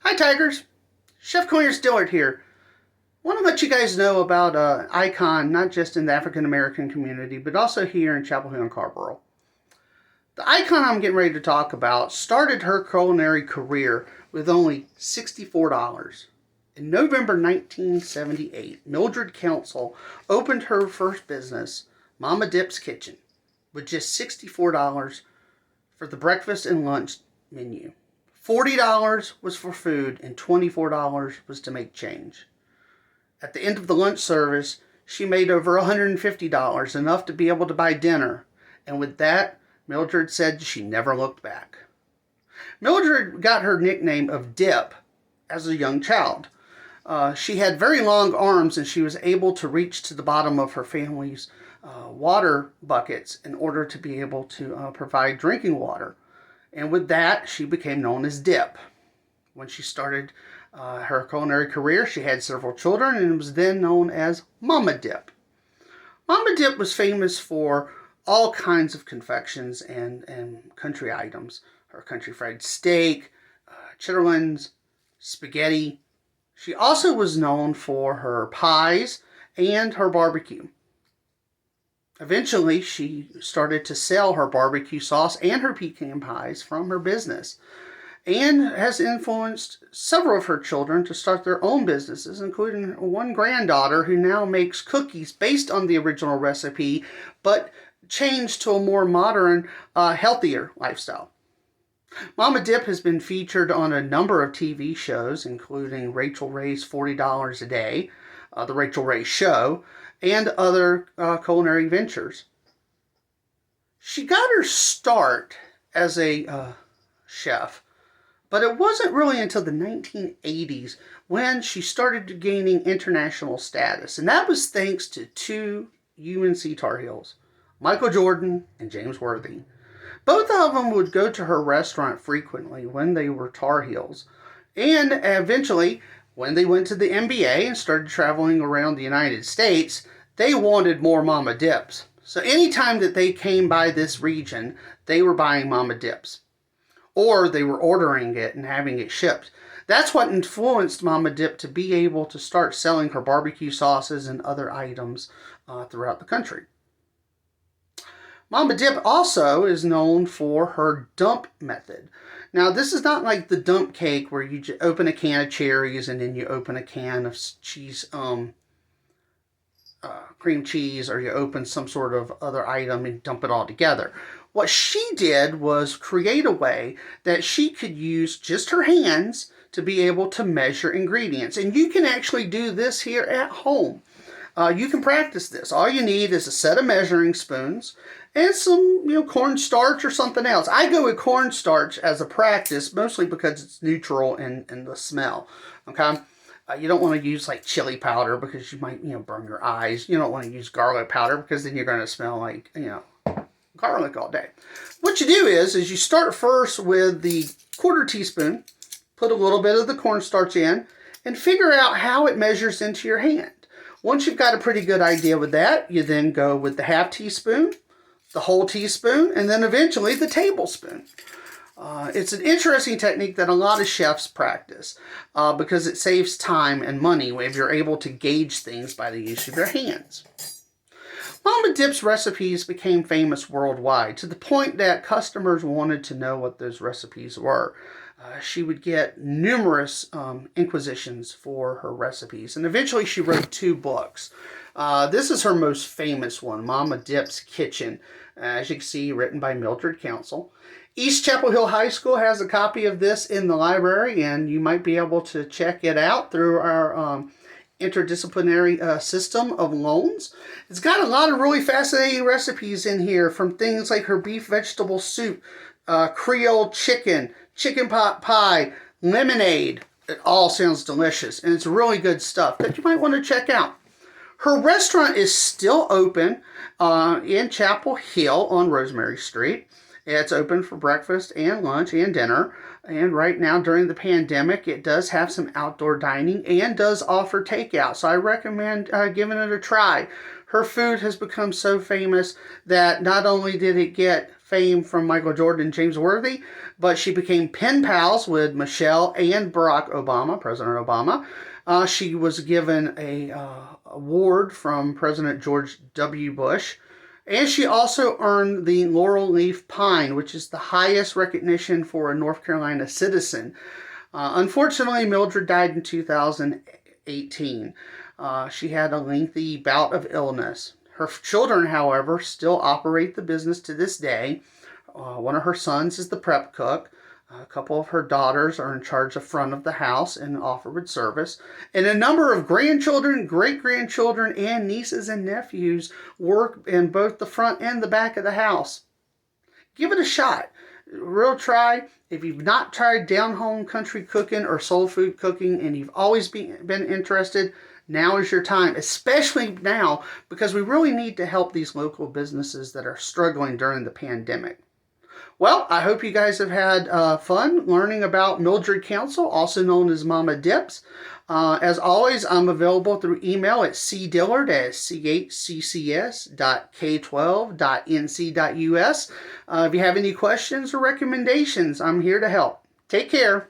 Hi Tigers, Chef Cornelius Dillard here. I want to let you guys know about Icon, not just in the African American community, but also here in Chapel Hill and Carrboro. The Icon I'm getting ready to talk about started her culinary career with only $64. In November 1978, Mildred Council opened her first business, Mama Dip's Kitchen, with just $64 for the breakfast and lunch menu. $40 was for food and $24 was to make change. At the end of the lunch service, she made over $150, enough to be able to buy dinner. And with that, Mildred said she never looked back. Mildred got her nickname of Dip as a young child. She had very long arms and she was able to reach to the bottom of her family's water buckets in order to be able to provide drinking water. And with that, she became known as Dip. When she started her culinary career, she had several children and was then known as Mama Dip. Mama Dip was famous for all kinds of confections and country items. Her country fried steak, chitterlings, spaghetti. She also was known for her pies and her barbecue. Eventually, she started to sell her barbecue sauce and her pecan pies from her business, and has influenced several of her children to start their own businesses, including one granddaughter who now makes cookies based on the original recipe, but changed to a more modern, healthier lifestyle. Mama Dip has been featured on a number of TV shows, including Rachel Ray's $40 a Day, The Rachel Ray Show, and other culinary ventures. She got her start as a chef, but it wasn't really until the 1980s when she started gaining international status, and that was thanks to two UNC Tar Heels, Michael Jordan and James Worthy. Both of them would go to her restaurant frequently when they were Tar Heels, and eventually, when they went to the NBA and started traveling around the United States, they wanted more Mama Dips. So anytime that they came by this region, they were buying Mama Dips. Or they were ordering it and having it shipped. That's what influenced Mama Dip to be able to start selling her barbecue sauces and other items throughout the country. Mama Dip also is known for her dump method. Now, this is not like the dump cake where you open a can of cherries and then you open a can of cheese, cream cheese, or you open some sort of other item and dump it all together. What she did was create a way that she could use just her hands to be able to measure ingredients. And you can actually do this here at home. You can practice this. All you need is a set of measuring spoons and some, cornstarch or something else. I go with cornstarch as a practice, mostly because it's neutral in the smell. Okay, you don't want to use like chili powder because you might, burn your eyes. You don't want to use garlic powder because then you're going to smell like, garlic all day. What you do is you start first with the quarter teaspoon, put a little bit of the cornstarch in, and figure out how it measures into your hand. Once you've got a pretty good idea with that, you then go with the half teaspoon, the whole teaspoon, and then eventually the tablespoon. It's an interesting technique that a lot of chefs practice because it saves time and money if you're able to gauge things by the use of your hands. Mama Dip's recipes became famous worldwide to the point that customers wanted to know what those recipes were. She would get numerous inquisitions for her recipes, and eventually she wrote 2 books. This is her most famous one, Mama Dip's Kitchen, as you can see, written by Mildred Council. East Chapel Hill High School has a copy of this in the library, and you might be able to check it out through our interdisciplinary system of loans. It's got a lot of really fascinating recipes in here, from things like her beef vegetable soup, Creole chicken, chicken pot pie, lemonade. It all sounds delicious, and it's really good stuff that you might want to check out. Her restaurant is still open in Chapel Hill on Rosemary Street. It's open for breakfast and lunch and dinner. And right now, during the pandemic, it does have some outdoor dining and does offer takeout. So I recommend giving it a try. Her food has become so famous that not only did it get fame from Michael Jordan and James Worthy, but she became pen pals with Michelle and Barack Obama, President Obama. She was given a award from President George W. Bush. And she also earned the Laurel Leaf Pine, which is the highest recognition for a North Carolina citizen. Unfortunately, Mildred died in 2018. She had a lengthy bout of illness. Her children, however, still operate the business to this day. One of her sons is the prep cook. A couple of her daughters are in charge of front of the house and offered service. And a number of grandchildren, great-grandchildren, and nieces and nephews work in both the front and the back of the house. Give it a shot. Real try. If you've not tried down-home country cooking or soul food cooking and you've always been interested, now is your time, especially now because we really need to help these local businesses that are struggling during the pandemic. Well, I hope you guys have had fun learning about Mildred Council, also known as Mama Dips. As always, I'm available through email at cdillard@chccs.k12.nc.us. If you have any questions or recommendations, I'm here to help. Take care.